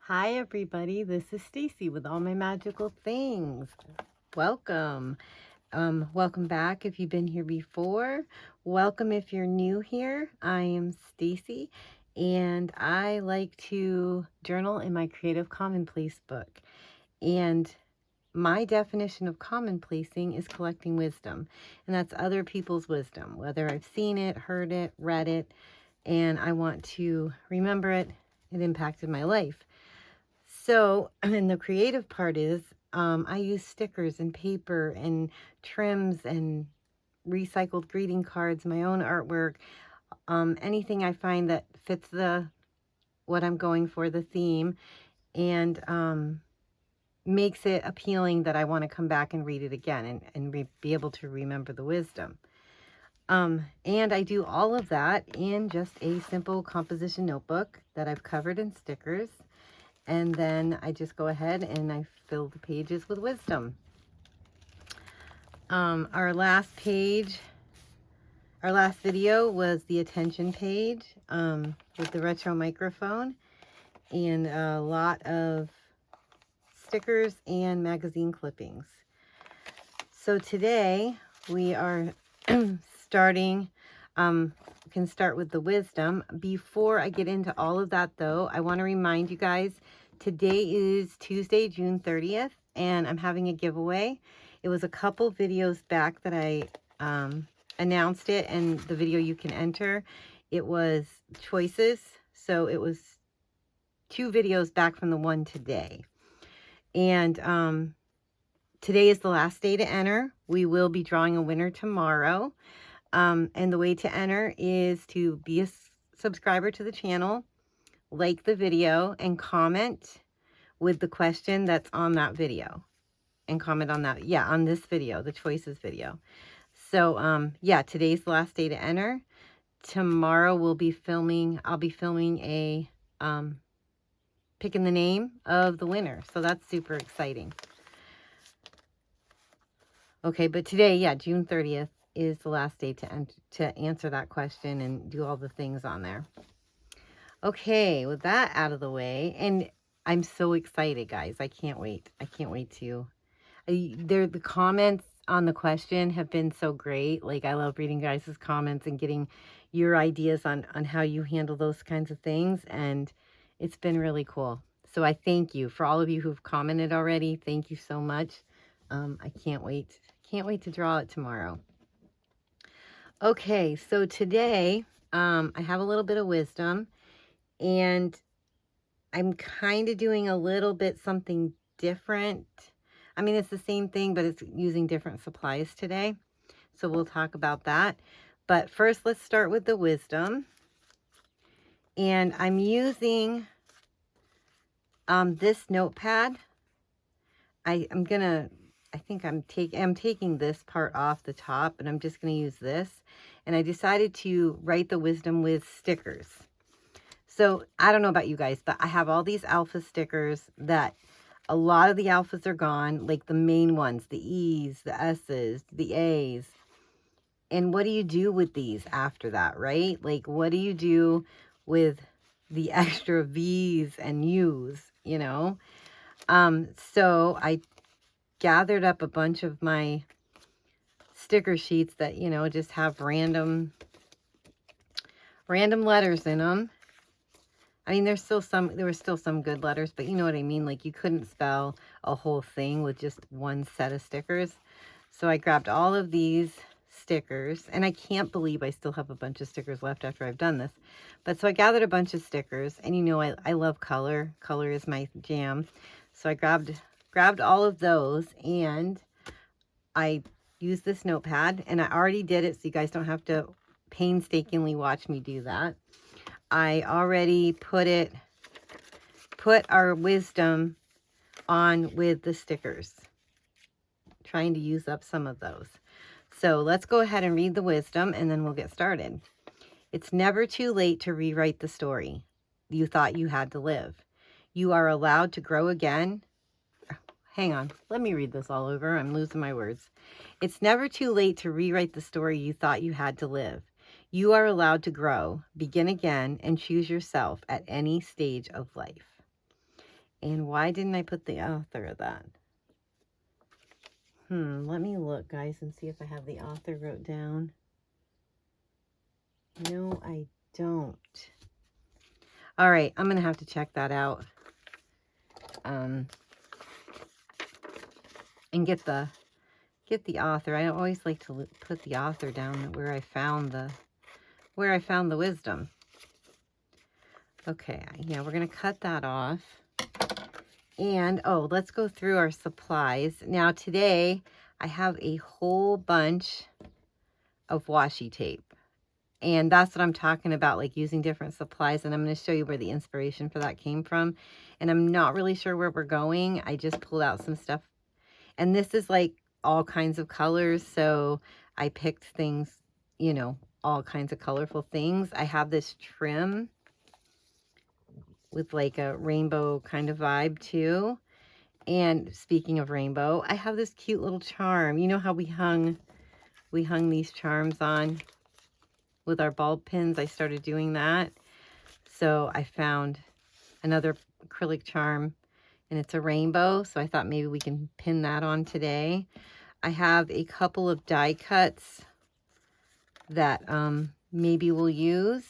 Hi everybody, this is Stacy with All My Magical Things. Welcome. Welcome back if you've been here before. Welcome if you're new here. I am Stacy and I like to journal in my Creative Commonplace book. And my definition of commonplacing is collecting wisdom. And that's other people's wisdom, whether I've seen it, heard it, read it, and I want to remember it. It impacted my life. So, and the creative part is I use stickers and paper and trims and recycled greeting cards, my own artwork, anything I find that fits what I'm going for, the theme, and makes it appealing that I want to come back and read it again and be able to remember the wisdom. And I do all of that in just a simple composition notebook that I've covered in stickers. And then I just go ahead and I fill the pages with wisdom. Our last video was the attention page with the retro microphone and a lot of stickers and magazine clippings. So today we are starting, we can start with the wisdom. Before I get into all of that though, I want to remind you guys, today is Tuesday, June 30th, and I'm having a giveaway. It was a couple videos back that I announced it, and the video you can enter. It was choices, so it was 2 videos back from the one today. And today is the last day to enter. We will be drawing a winner tomorrow. And the way to enter is to be a subscriber to the channel, like the video, and comment with the question that's on that video. And comment on that, on this video, the choices video. So, today's the last day to enter. Tomorrow I'll be filming a, picking the name of the winner. So that's super exciting. Okay, but today, June 30th is the last day to answer that question and do all the things on there. Okay, with that out of the way, and I'm so excited, guys. I can't wait. I can't wait to. The comments on the question have been so great. Like, I love reading guys' comments and getting your ideas on how you handle those kinds of things, and it's been really cool. So I thank you for all of you who've commented already. Thank you so much. I can't wait. Can't wait to draw it tomorrow. Okay, so today I have a little bit of wisdom, and I'm kind of doing a little bit something different. I mean, it's the same thing, but it's using different supplies today. So we'll talk about that. But first, let's start with the wisdom. And I'm using this notepad. I'm taking this part off the top, and I'm just going to use this. And I decided to write the wisdom with stickers. So I don't know about you guys, but I have all these alpha stickers that a lot of the alphas are gone, like the main ones, the E's, the S's, the A's. And what do you do with these after that, right? Like, what do you do with the extra V's and U's, you know? So I gathered up a bunch of my sticker sheets that, you know, just have random letters in them. I mean, there were still some good letters, but you know what I mean? Like, you couldn't spell a whole thing with just one set of stickers. So I grabbed all of these stickers, and I can't believe I still have a bunch of stickers left after I've done this. But so I gathered a bunch of stickers, and you know, I love color. Color is my jam. So I grabbed all of those, and I used this notepad, and I already did it, so you guys don't have to painstakingly watch me do that. I already put our wisdom on with the stickers, trying to use up some of those. So let's go ahead and read the wisdom, and then we'll get started. It's never too late to rewrite the story you thought you had to live. You are allowed to grow again. Hang on, let me read this all over. I'm losing my words. It's never too late to rewrite the story you thought you had to live. You are allowed to grow, begin again, and choose yourself at any stage of life. And why didn't I put the author of that? Let me look, guys, and see if I have the author wrote down. No, I don't. All right, I'm going to have to check that out. And get the author. I always like to put the author down where I found the wisdom. Okay, yeah, we're going to cut that off. And, oh, let's go through our supplies. Now, today, I have a whole bunch of washi tape. And that's what I'm talking about, like using different supplies. And I'm going to show you where the inspiration for that came from. And I'm not really sure where we're going. I just pulled out some stuff. And this is like all kinds of colors. So I picked things, you know, all kinds of colorful things. I have this trim with like a rainbow kind of vibe too. And speaking of rainbow, I have this cute little charm. You know how we hung these charms on with our bulb pins? I started doing that. So I found another acrylic charm and it's a rainbow. So I thought maybe we can pin that on today. I have a couple of die cuts that maybe we'll use.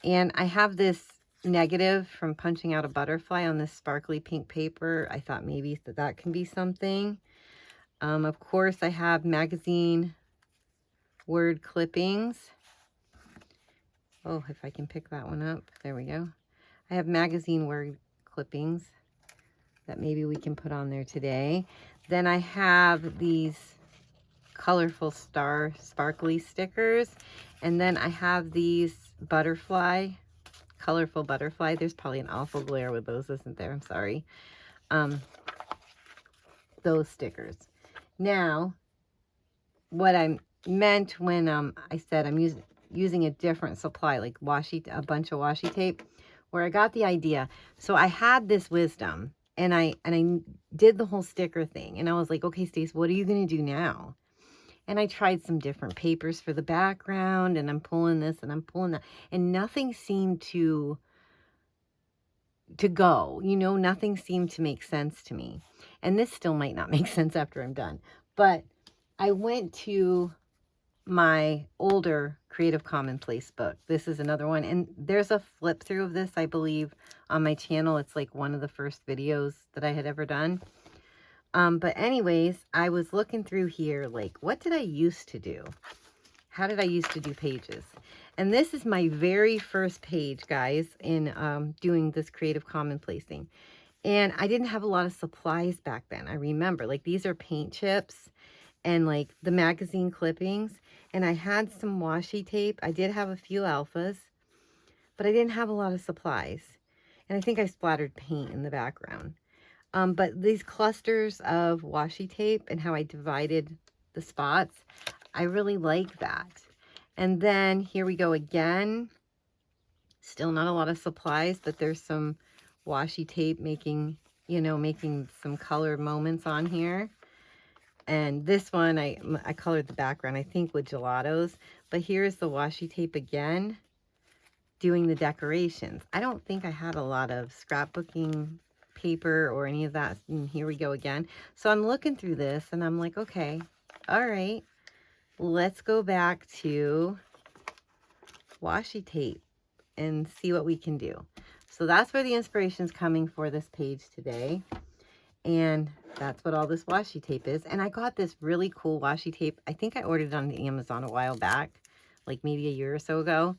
And I have this negative from punching out a butterfly on this sparkly pink paper. I thought maybe that can be something. Of course, I have magazine word clippings. Oh, if I can pick that one up. There we go. I have magazine word clippings that maybe we can put on there today. Then I have these colorful star sparkly stickers. And then I have these colorful butterfly. There's probably an awful glare with those, isn't there? I'm sorry. Those stickers. Now, what I meant when I said I'm using a different supply, like a bunch of washi tape, where I got the idea. So I had this wisdom, and I did the whole sticker thing, and I was like, okay, Stace, what are you going to do now? And I tried some different papers for the background, and I'm pulling this and I'm pulling that, and nothing seemed to go, you know, nothing seemed to make sense to me. And this still might not make sense after I'm done. But I went to my older Creative Commonplace book. This is another one. And there's a flip through of this, I believe, on my channel. It's like one of the first videos that I had ever done. But anyways, I was looking through here, like, what did I used to do? How did I used to do pages? And this is my very first page, guys, in doing this Creative Commonplace thing. And I didn't have a lot of supplies back then. I remember, like, these are paint chips and like the magazine clippings. And I had some washi tape. I did have a few alphas, but I didn't have a lot of supplies. And I think I splattered paint in the background. But these clusters of washi tape and how I divided the spots, I really like that. And then here we go again. Still not a lot of supplies, but there's some washi tape making some color moments on here. And this one, I colored the background, I think, with gelatos. But here's the washi tape again, doing the decorations. I don't think I had a lot of scrapbooking paper or any of that. And here we go again. So I'm looking through this and I'm like, okay, all right, let's go back to washi tape and see what we can do. So that's where the inspiration is coming for this page today. And that's what all this washi tape is. And I got this really cool washi tape. I think I ordered it on Amazon a while back, like maybe a year or so ago.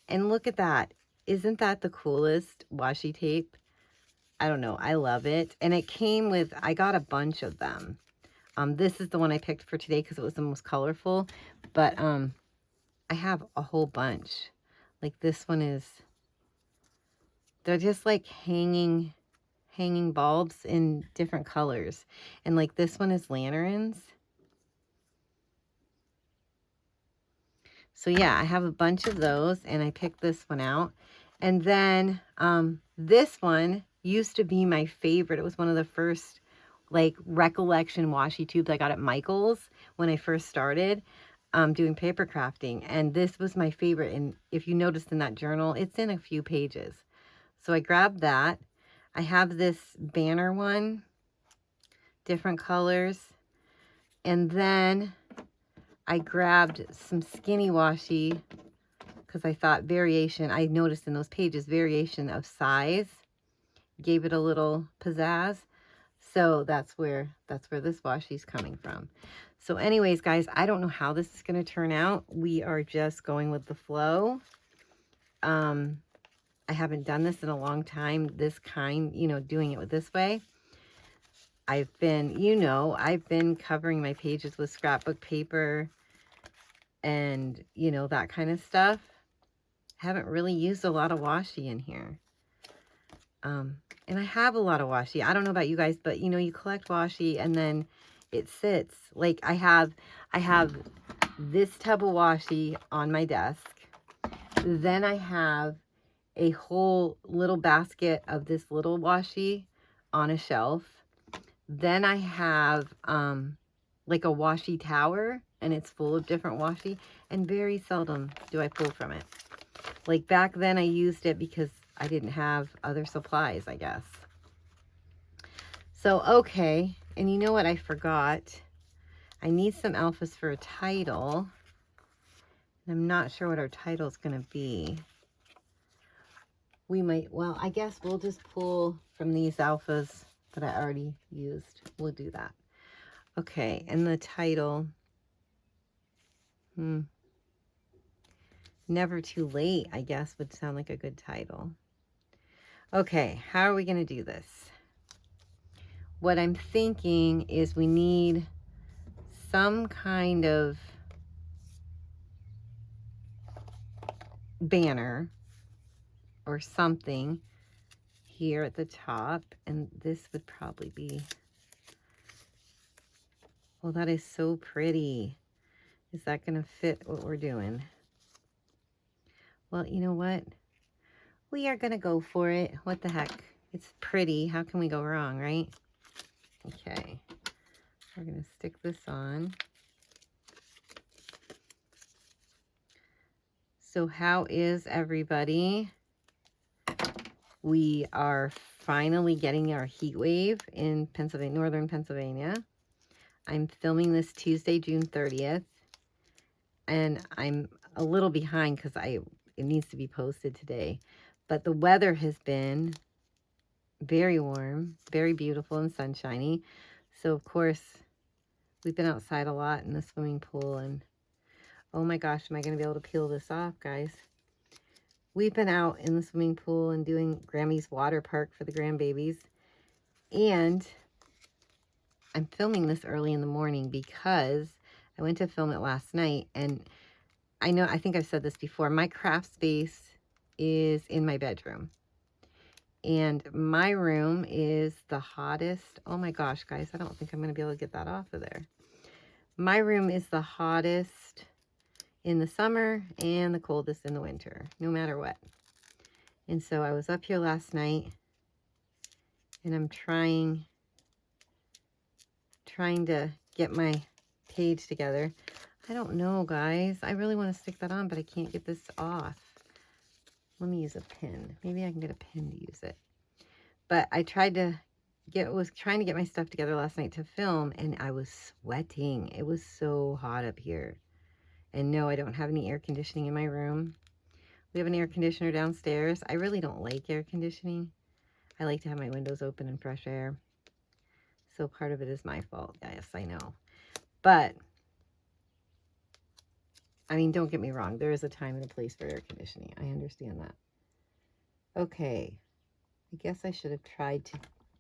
And look at that. Isn't that the coolest washi tape? I don't know. I love it. And it came with, I got a bunch of them. This is the one I picked for today because it was the most colorful. But I have a whole bunch. Like this one is, they're just like hanging bulbs in different colors. And like this one is lanterns. So yeah, I have a bunch of those and I picked this one out. And then this one used to be my favorite. It was one of the first like recollection washi tubes I got at Michael's when I first started doing paper crafting. And this was my favorite. And if you noticed in that journal, it's in a few pages. So I grabbed that. I have this banner one, different colors. And then I grabbed some skinny washi because I thought variation, I noticed in those pages, variation of size gave it a little pizzazz. So that's where this washi is coming from. So anyways, guys, I don't know how this is going to turn out. We are just going with the flow. I haven't done this in a long time, this kind, you know, doing it this way. I've been, you know, I've been covering my pages with scrapbook paper and, you know, that kind of stuff. Haven't really used a lot of washi in here. And I have a lot of washi. I don't know about you guys, but, you know, you collect washi and then it sits. Like I have this tub of washi on my desk. Then I have a whole little basket of this little washi on a shelf. Then I have like a washi tower, and it's full of different washi, and very seldom do I pull from it. Like back then I used it because I didn't have other supplies, I guess. So, okay, and you know what I forgot? I need some alphas for a title. I'm not sure what our title is going to be. We might, well, I guess we'll just pull from these alphas that I already used. We'll do that. Okay, and the title, Never Too Late, I guess, would sound like a good title. Okay, how are we going to do this? What I'm thinking is we need some kind of banner or something here at the top, and this would probably be, well, that is so pretty. Is that going to fit what we're doing? Well, you know what? We are going to go for it. What the heck? It's pretty. How can we go wrong, right? Okay. We're going to stick this on. So how is everybody? We are finally getting our heat wave in Pennsylvania, northern Pennsylvania. I'm filming this Tuesday, June 30th. And I'm a little behind because it needs to be posted today. But the weather has been very warm, very beautiful and sunshiny. So, of course, we've been outside a lot in the swimming pool. And, oh my gosh, am I going to be able to peel this off, guys? We've been out in the swimming pool and doing Grammy's water park for the grandbabies. And I'm filming this early in the morning because I went to film it last night. And I think I've said this before, my craft space is in my bedroom. And my room is the hottest. Oh my gosh, guys, I don't think I'm going to be able to get that off of there. My room is the hottest in the summer and the coldest in the winter, no matter what. And so I was up here last night and I'm trying to get my page together. I don't know, guys. I really want to stick that on, but I can't get this off. Let me use a pin. Maybe I can get a pin to use it. But I was trying to get my stuff together last night to film, and I was sweating. It was so hot up here. And no, I don't have any air conditioning in my room. We have an air conditioner downstairs. I really don't like air conditioning. I like to have my windows open and fresh air. So part of it is my fault. Yes, I know. But I mean, don't get me wrong. There is a time and a place for air conditioning. I understand that. Okay. I guess I should have tried to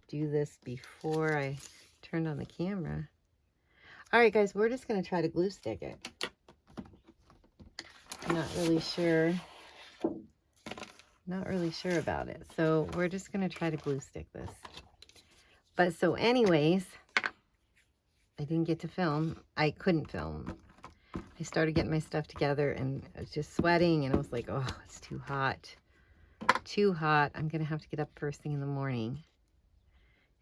do this before I turned on the camera. All right, guys, we're just going to try to glue stick it. Not really sure about it. So we're just going to try to glue stick this. But so anyways, I didn't get to film. I couldn't film. I started getting my stuff together and I was just sweating and I was like, oh, it's too hot. Too hot. I'm going to have to get up first thing in the morning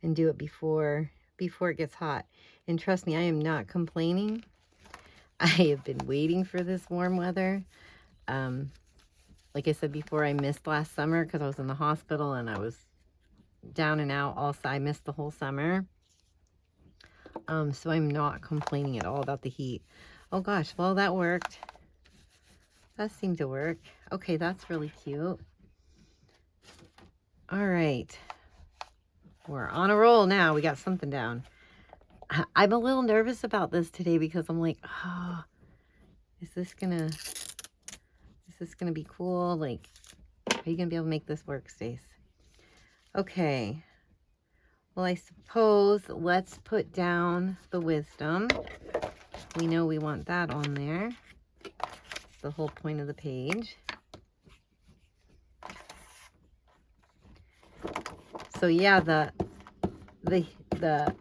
and do it before it gets hot. And trust me, I am not complaining. I have been waiting for this warm weather. Like I said before, I missed last summer because I was in the hospital and I was down and out all. I missed the whole summer. So I'm not complaining at all about the heat. Oh gosh, well that worked. That seemed to work. Okay, that's really cute. All right. We're on a roll now. We got something down. I'm a little nervous about this today because I'm like, oh, is this gonna be cool? Like, are you gonna be able to make this work, Stace? Okay. Well, I suppose let's put down the wisdom. We know we want that on there. It's the whole point of the page. So yeah, the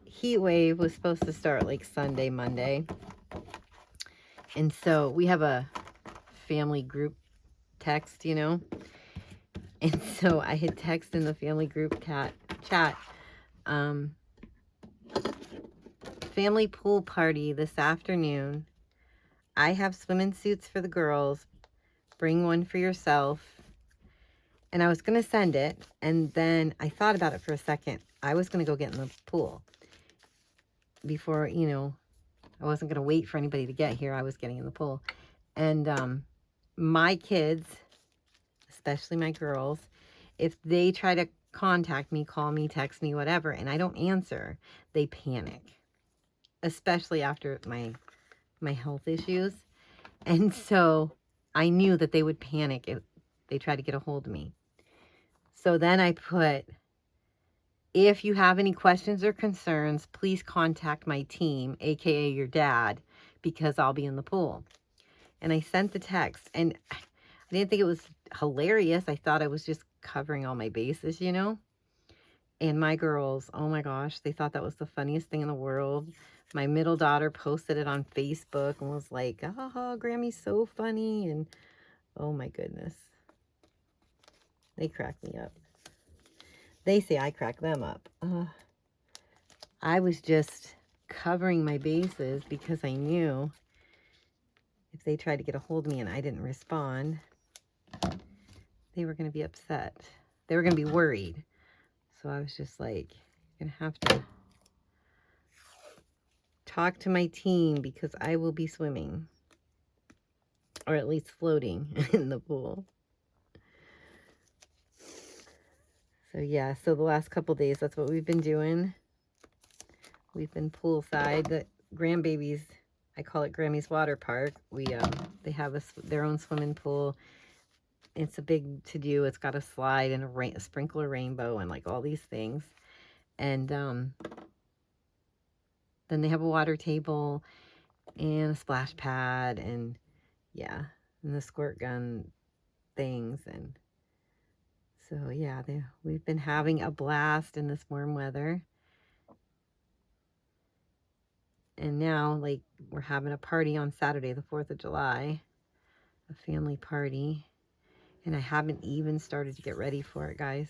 heat wave was supposed to start like Sunday, Monday. And so we have a family group text, you know. And so I had texted in the family group chat, family pool party this afternoon. I have swimming suits for the girls. Bring one for yourself. And I was going to send it. And then I thought about it for a second. I was going to go get in the pool before, you know, I wasn't going to wait for anybody to get here. I was getting in the pool. And my kids, especially my girls, if they try to contact me, call me, text me, whatever, and I don't answer, they panic. Especially after my health issues. And so I knew that they would panic if they tried to get a hold of me. So then I put, if you have any questions or concerns, please contact my team, aka your dad, because I'll be in the pool. And I sent the text, and I didn't think it was hilarious. I thought I was just covering all my bases, you know. And my girls, oh my gosh, they thought that was the funniest thing in the world. My middle daughter posted it on Facebook and was like, oh, Grammy's so funny. And oh my goodness. They crack me up. They say I crack them up. I was just covering my bases because I knew if they tried to get a hold of me and I didn't respond, they were going to be upset. They were going to be worried. So I was just like, you're going to have to talk to my team because I will be swimming. Or at least floating in the pool. So yeah, so the last couple days, that's what we've been doing. We've been poolside. The grandbabies, I call it Grammy's Water Park. They have their own swimming pool. It's a big to-do. It's got a slide and a sprinkler rainbow and like all these things. And then they have a water table and a splash pad and yeah, and the squirt gun things. And so yeah, we've been having a blast in this warm weather. And now, like, we're having a party on Saturday, the 4th of July, a family party. And I haven't even started to get ready for it, guys,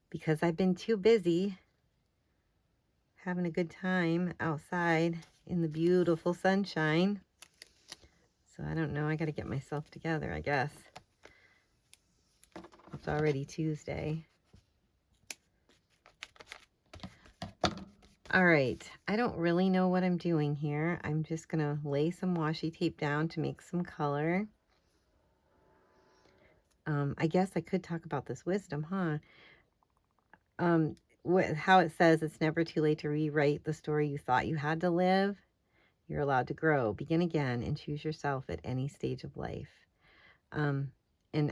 because I've been too busy having a good time outside in the beautiful sunshine. So I don't know. I got to get myself together, I guess. It's already Tuesday. All right. I don't really know what I'm doing here. I'm just going to lay some washi tape down to make some color. I guess I could talk about this wisdom, huh? How it says it's never too late to rewrite the story you thought you had to live. You're allowed to grow, begin again, and choose yourself at any stage of life. And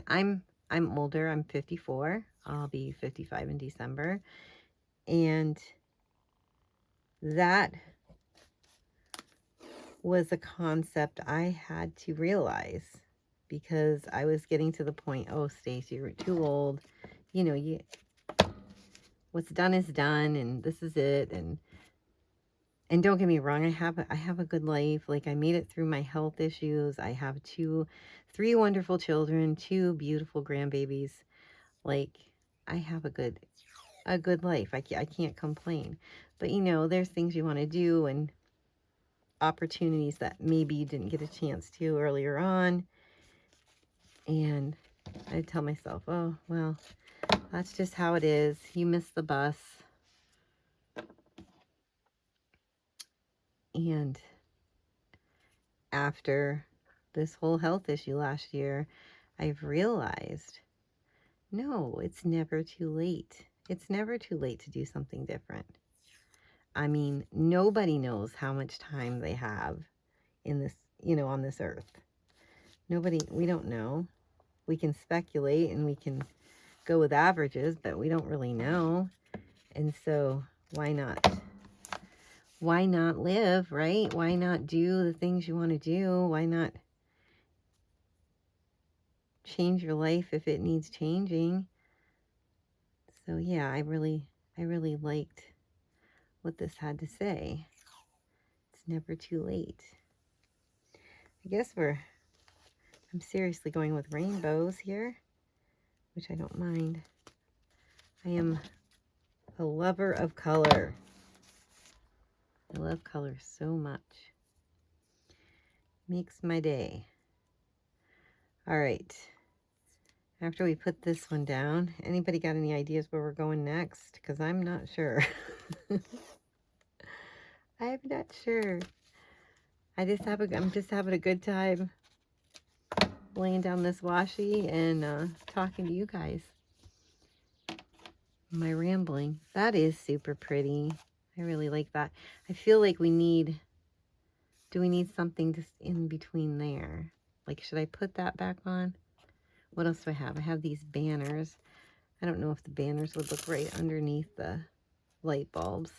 I'm older. I'm 54. I'll be 55 in December. And that was a concept I had to realize because I was getting to the point, oh, Stacey, you're too old. You know, what's done is done, and this is it. And don't get me wrong, I have a good life. Like, I made it through my health issues. I have 3 wonderful children, 2 beautiful grandbabies. Like, I have a good life. I can't complain. But you know, there's things you want to do and opportunities that maybe you didn't get a chance to earlier on. And I tell myself, oh, well, That's just how it is. You miss the bus. And after this whole health issue last year, I've realized, no, it's never too late. It's never too late to do something different. I mean, nobody knows how much time they have in this, on this earth. We don't know. We can speculate and we can go with averages, but we don't really know. And so why not? Why not live, right? Why not do the things you want to do? Why not change your life if it needs changing? So yeah, I really liked what this had to say. It's never too late. I guess I'm seriously going with rainbows here, which I don't mind. I am a lover of color. I love color so much. Makes my day. All right. After we put this one down, anybody got any ideas where we're going next? Because I'm not sure. I'm not sure. I'm just having a good time laying down this washi and talking to you guys. My rambling. That is super pretty. I really like that. I feel like do we need something just in between there? Like, should I put that back on? What else do I have? I have these banners. I don't know if the banners would look right underneath the light bulbs.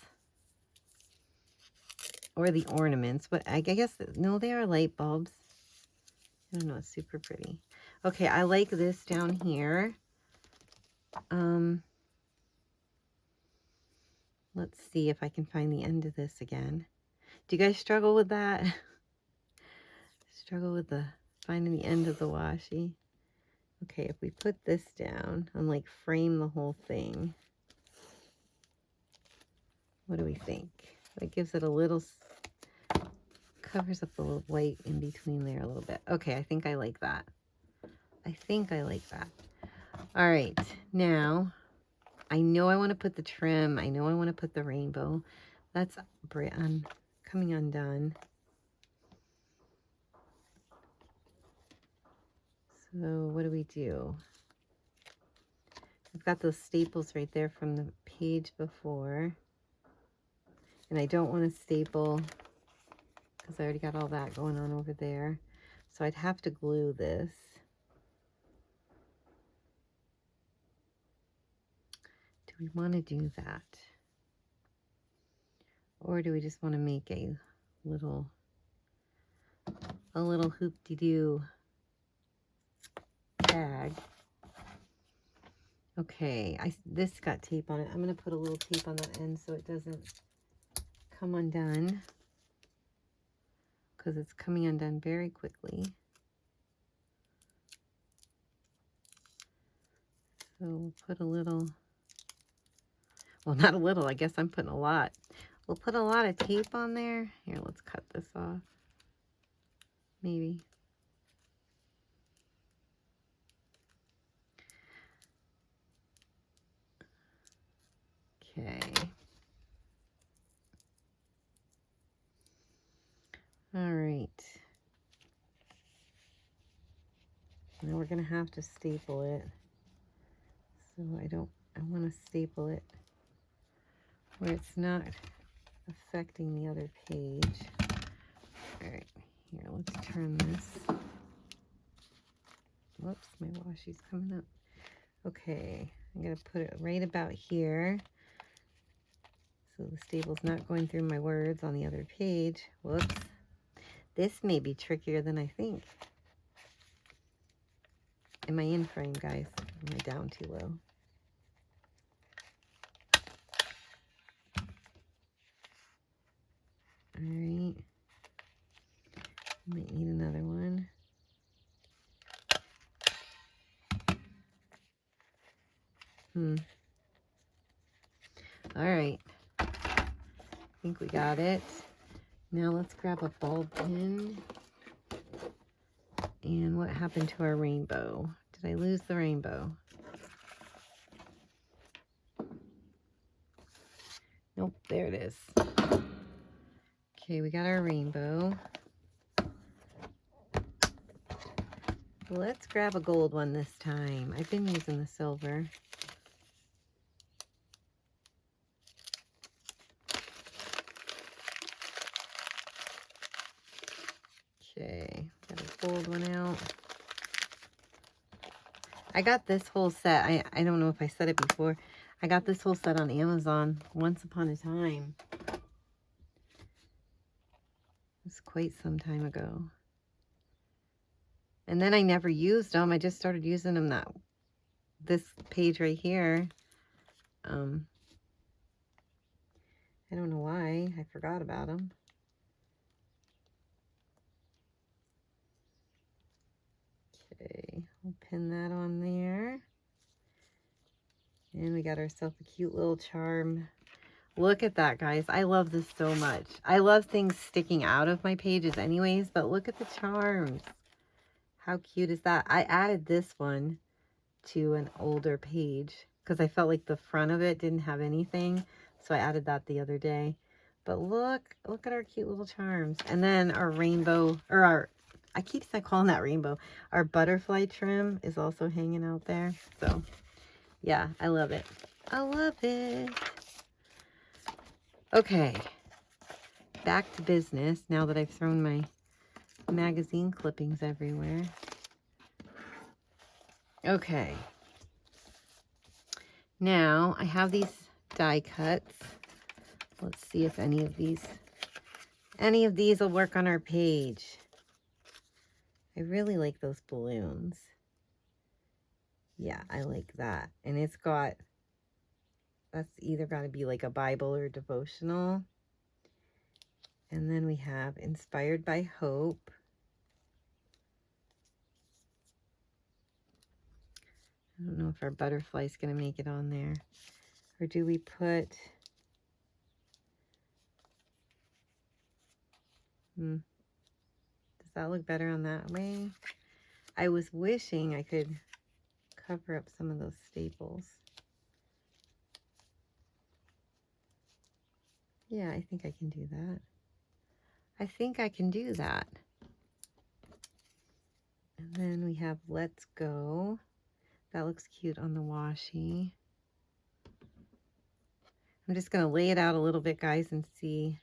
Or the ornaments. But I guess, no, they are light bulbs. I don't know, it's super pretty. Okay, I like this down here. Let's see if I can find the end of this again. Do you guys struggle with that? Struggle with finding the end of the washi? Okay, if we put this down and like frame the whole thing, what do we think? That gives it a little, covers up the little white in between there a little bit. Okay, I think I like that. All right, now I know I want to put the trim. I know I want to put the rainbow. That's coming undone. So what do we do? I've got those staples right there from the page before. And I don't want to staple because I already got all that going on over there. So I'd have to glue this. Do we want to do that? Or do we just want to make a little hoop-de-doo tag? Okay, this got tape on it. I'm going to put a little tape on that end so it doesn't come undone, because it's coming undone very quickly. So we'll put a little, well, not a little, I guess I'm putting a lot. We'll put a lot of tape on there. Here, let's cut this off. Maybe. Okay. All right. Now we're going to have to staple it. So I want to staple it where it's not affecting the other page. All right, here, let's turn this. Whoops, my washi's coming up. Okay, I'm going to put it right about here, so the staple's not going through my words on the other page. Whoops. This may be trickier than I think. Am I in frame, guys? Am I down too low? All right. Might need another one. All right. I think we got it. Now let's grab a ball pin. And what happened to our rainbow? Did I lose the rainbow? Nope, there it is. Okay, we got our rainbow. Let's grab a gold one this time. I've been using the silver. Okay, got a gold one out. I got this whole set. I don't know if I said it before. I got this whole set on Amazon once upon a time. It was quite some time ago. And then I never used them. I just started using them this page right here. I don't know why. I forgot about them. Okay, we'll pin that on there. And we got ourselves a cute little charm. Look at that, guys. I love this so much. I love things sticking out of my pages anyways, but look at the charms. How cute is that? I added this one to an older page because I felt like the front of it didn't have anything. So I added that the other day. But look at our cute little charms. And then our rainbow, or I keep calling that rainbow. Our butterfly trim is also hanging out there. So yeah, I love it. I love it. Okay, back to business now that I've thrown my magazine clippings everywhere. Okay, now I have these die cuts. Let's see if any of these will work on our page. I really like those balloons. Yeah, I like that. And it's got, that's either got to be like a Bible or devotional. And then we have Inspired by Hope. I don't know if our butterfly's going to make it on there. Or do we put... Does that look better on that way? I was wishing I could cover up some of those staples. Yeah, I think I can do that. I think I can do that. And then we have Let's Go. That looks cute on the washi. I'm just going to lay it out a little bit, guys, and see.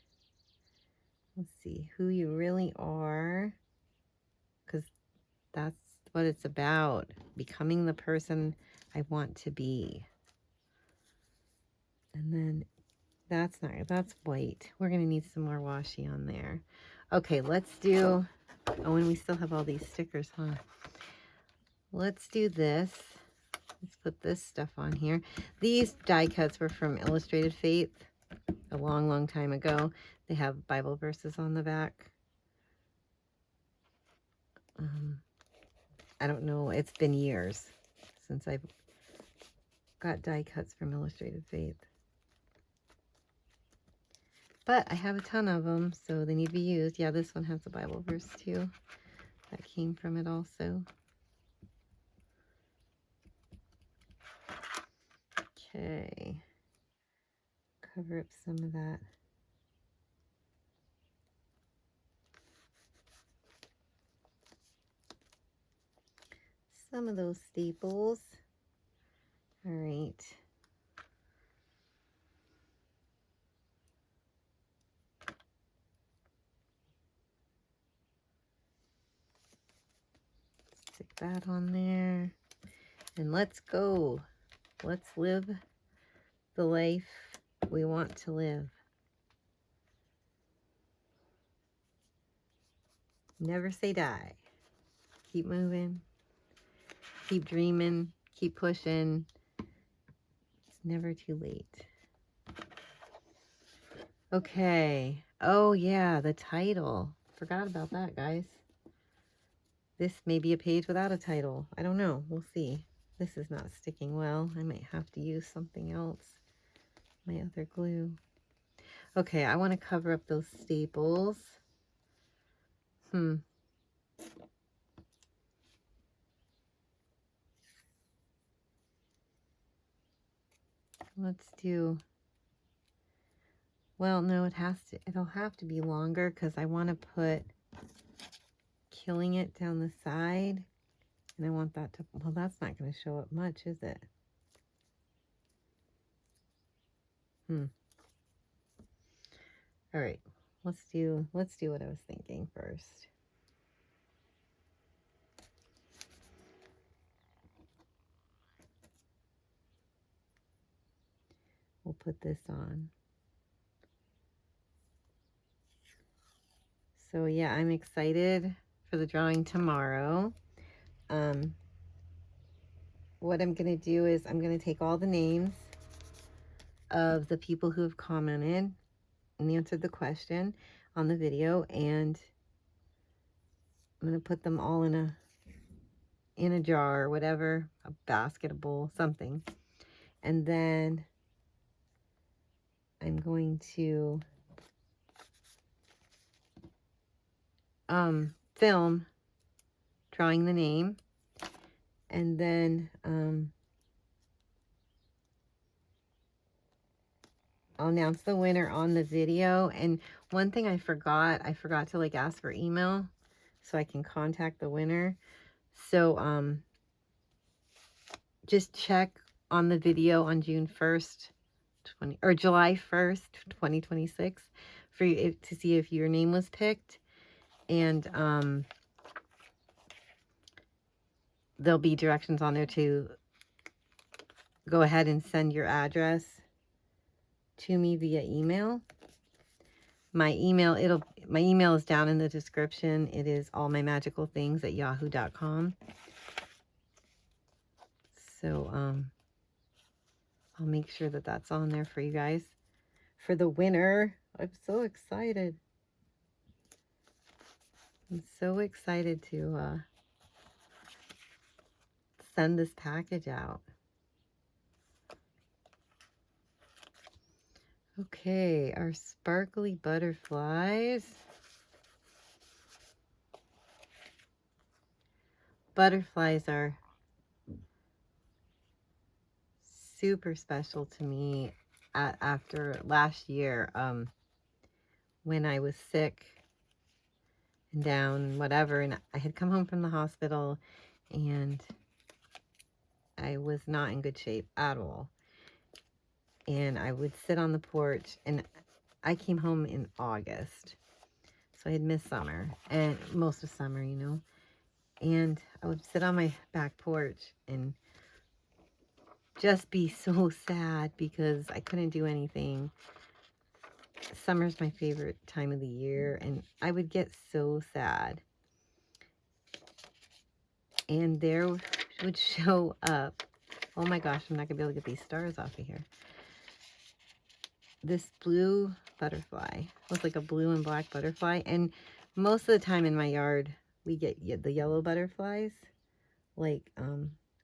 Let's see who you really are. Because that's what it's about. Becoming the person I want to be. And then that's white. We're going to need some more washi on there. Okay, let's do, oh, and we still have all these stickers, huh? Let's do this. Let's put this stuff on here. These die cuts were from Illustrated Faith a long, long time ago. They have Bible verses on the back. I don't know. It's been years since I've got die cuts from Illustrated Faith. But I have a ton of them, so they need to be used. Yeah, this one has a Bible verse too. That came from it also. Okay. Cover up some of that. Some of those staples. All right. Stick that on there. And let's go. Let's live the life we want to live. Never say die. Keep moving. Keep dreaming. Keep pushing. It's never too late. Okay. Oh, yeah, the title. Forgot about that, guys. This may be a page without a title. I don't know. We'll see. This is not sticking well. I might have to use something else. My other glue. Okay, I want to cover up those staples. Let's do... Well, no, it'll have to be longer because I want to put Killing It down the side. And I want that to, well, that's not going to show up much, is it? All right, let's do what I was thinking first. We'll put this on. So yeah, I'm excited for the drawing tomorrow. What I'm going to do is I'm going to take all the names of the people who have commented and answered the question on the video, and I'm going to put them all in a jar or whatever, a basket, a bowl, something. And then I'm going to film drawing the name, and then I'll announce the winner on the video. And one thing I forgot to like ask for email so I can contact the winner. So just check on the video on June 1st, July 1st, 2026 for you to see if your name was picked. And there'll be directions on there to go ahead and send your address to me via email. My email is down in the description. It is allmymagicalthings@yahoo.com. So I'll make sure that that's on there for you guys. For the winner, I'm so excited. I'm so excited to send this package out. Okay, our sparkly butterflies. Butterflies are super special to me after last year when I was sick and down, whatever, and I had come home from the hospital and I was not in good shape at all. And I would sit on the porch, and I came home in August, so I had missed summer and most of summer, you know. And I would sit on my back porch and just be so sad because I couldn't do anything. Summer's my favorite time of the year, and I would get so sad. And there would show up, oh my gosh, I'm not gonna be able to get these stars off of here. This blue butterfly. Looks like a blue and black butterfly. And most of the time in my yard, we get the yellow butterflies. Like,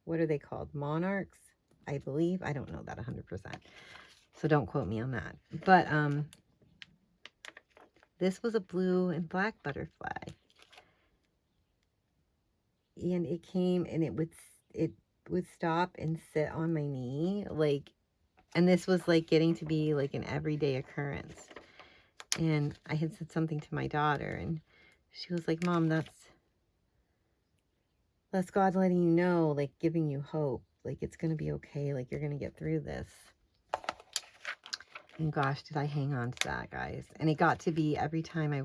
what are they called? Monarchs, I believe. I don't know that 100%. So don't quote me on that. But this was a blue and black butterfly. And it came and it would stop and sit on my knee, like, and this was like getting to be like an everyday occurrence. And I had said something to my daughter, and she was like, Mom, that's God letting you know, like giving you hope, like it's gonna be okay, like you're gonna get through this. And gosh, did I hang on to that, guys. And it got to be every time I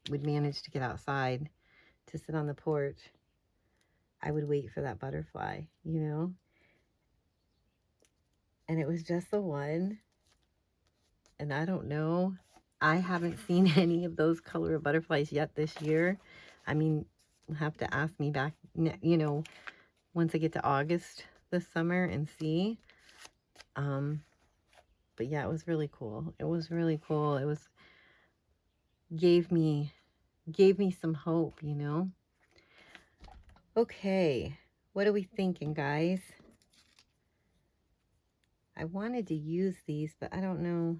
would manage to get outside to sit on the porch, I would wait for that butterfly, you know? And it was just the one. And I don't know. I haven't seen any of those color of butterflies yet this year. I mean, you'll have to ask me back, you know, once I get to August this summer and see. But yeah, it was really cool. It was really cool. It was, gave me some hope, you know? Okay, what are we thinking, guys? I wanted to use these, but I don't know.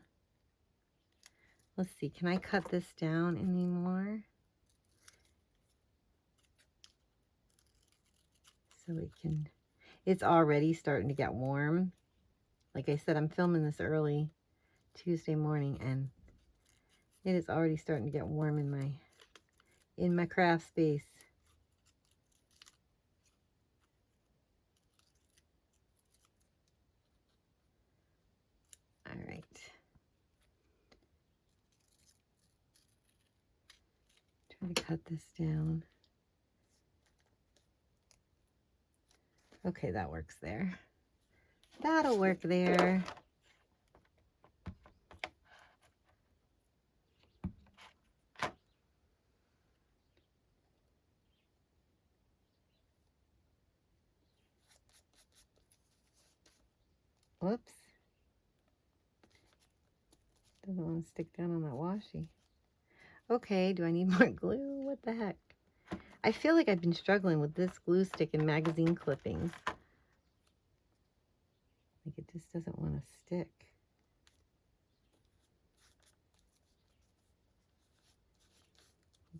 Let's see, can I cut this down anymore? So it can, it's already starting to get warm. Like I said, I'm filming this early Tuesday morning, and It is already starting to get warm in my craft space. All right. Try to cut this down. Okay, that works there. That'll work there. Whoops. Doesn't want to stick down on that washi. Okay, do I need more glue? What the heck? I feel like I've been struggling with this glue stick and magazine clippings. Like it just doesn't want to stick.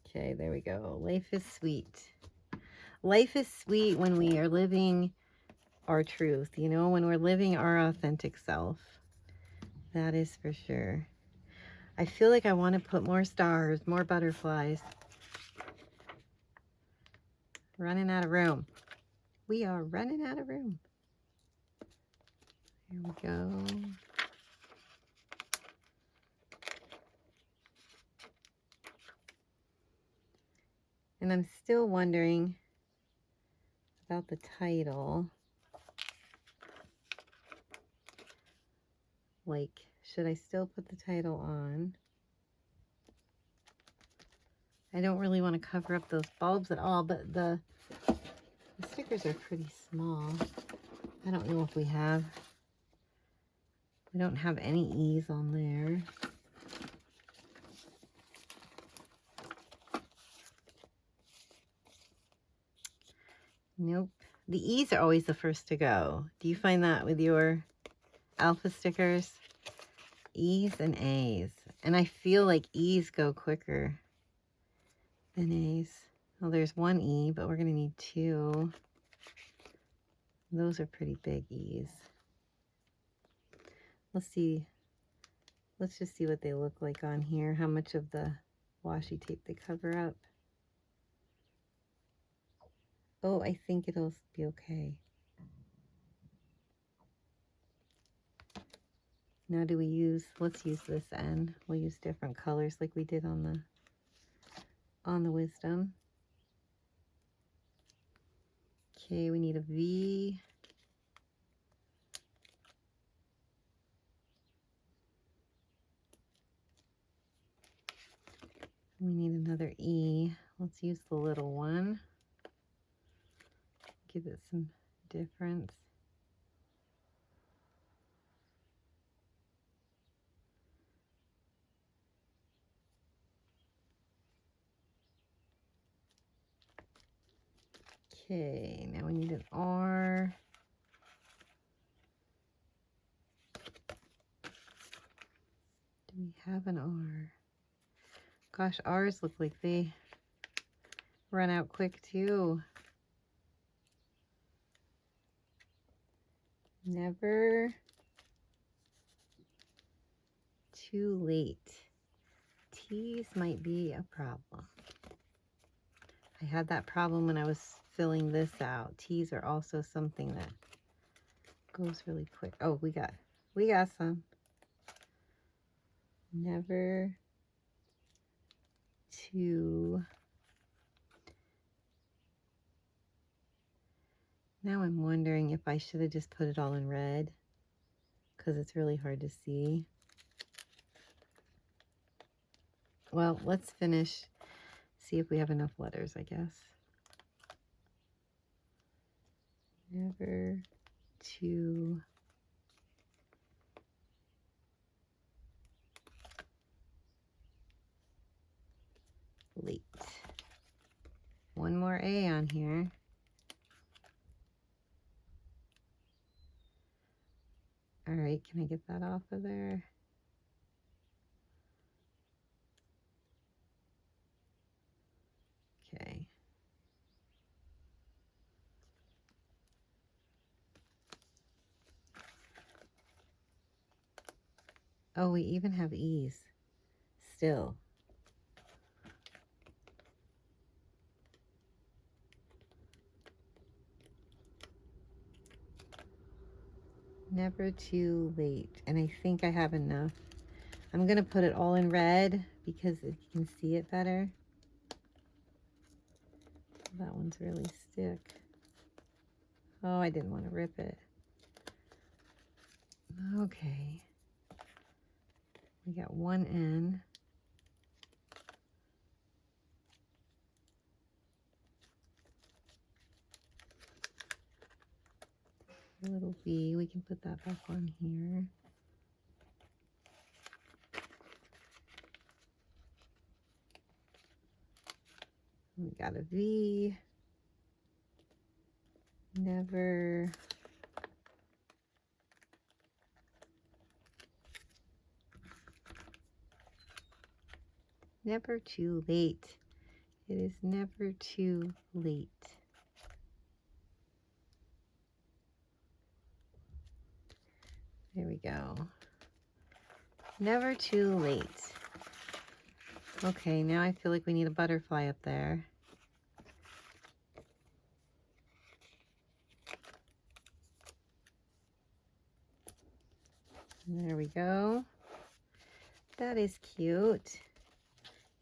Okay, there we go. Life is sweet. Life is sweet when we are living our truth, you know, when we're living our authentic self. That is for sure. I feel like I want to put more stars, more butterflies. Running out of room. We are running out of room. Here we go. And I'm still wondering about the title. Like, should I still put the title on? I don't really want to cover up those bulbs at all, but the stickers are pretty small. I don't know if we don't have any E's on there. Nope. The E's are always the first to go. Do you find that with your alpha stickers? E's and A's. And I feel like E's go quicker than A's. Well, there's one E, but we're going to need two. Those are pretty big E's. Let's see. Let's just see what they look like on here. How much of the washi tape they cover up. Oh, I think it'll be okay. Now do we use, let's use this N. We'll use different colors like we did on the wisdom. Okay, we need a V. We need another E. Let's use the little one. Give it some difference. Okay, now we need an R. Do we have an R? Gosh, R's look like they run out quick too. Never too late. T's might be a problem. I had that problem when I was filling this out. T's are also something that goes really quick. Oh, we got some. Never too. Now I'm wondering if I should have just put it all in red because it's really hard to see. Well, let's finish. See if we have enough letters, I guess. Never too late. One more A on here. All right, can I get that off of there? Okay. Oh, we even have E's. still. Never too late. And I think I have enough. I'm going to put it all in red because you can see it better. That one's really stick. Oh, I didn't want to rip it. Okay. We got one in. A little V. We can put that back on here. We got a V. Never. Never too late. It is never too late. There we go. Never too late. Okay, now I feel like we need a butterfly up there. There we go. That is cute.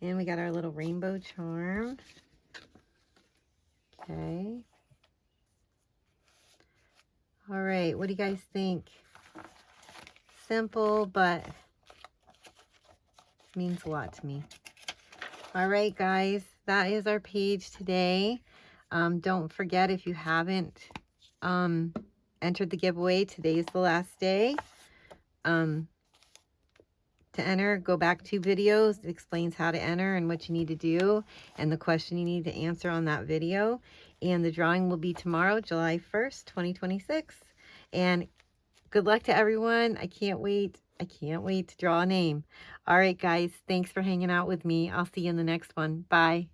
And we got our little rainbow charm. Okay. All right, what do you guys think? Simple, but means a lot to me. All right, guys, that is our page today. Don't forget, if you haven't entered the giveaway, today is the last day. To enter, go back 2 videos. It explains how to enter and what you need to do and the question you need to answer on that video. And the drawing will be tomorrow, July 1st, 2026. And good luck to everyone. I can't wait. I can't wait to draw a name. All right, guys. Thanks for hanging out with me. I'll see you in the next one. Bye.